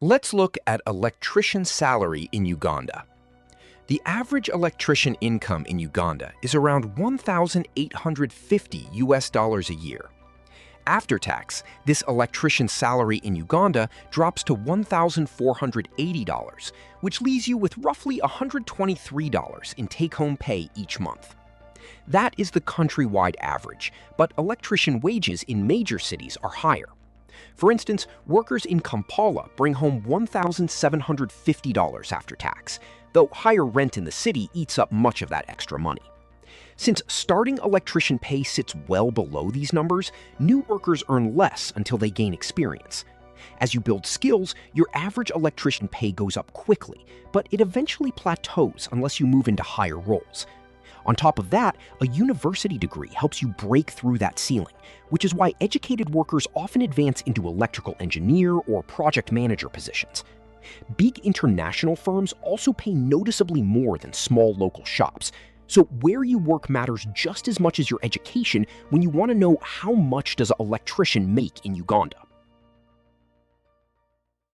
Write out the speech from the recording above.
Let's look at electrician salary in Uganda. The average electrician income in Uganda is around 1,850 US dollars a year. After tax, this electrician salary in Uganda drops to $1,480, which leaves you with roughly $123 in take-home pay each month. That is the countrywide average, but electrician wages in major cities are higher. For instance, workers in Kampala bring home $1,750 after tax, though higher rent in the city eats up much of that extra money. Since starting electrician pay sits well below these numbers, new workers earn less until they gain experience. As you build skills, your average electrician pay goes up quickly, but it eventually plateaus unless you move into higher roles. On top of that, a university degree helps you break through that ceiling, which is why educated workers often advance into electrical engineer or project manager positions. Big international firms also pay noticeably more than small local shops, so where you work matters just as much as your education when you want to know how much does an electrician make in Uganda.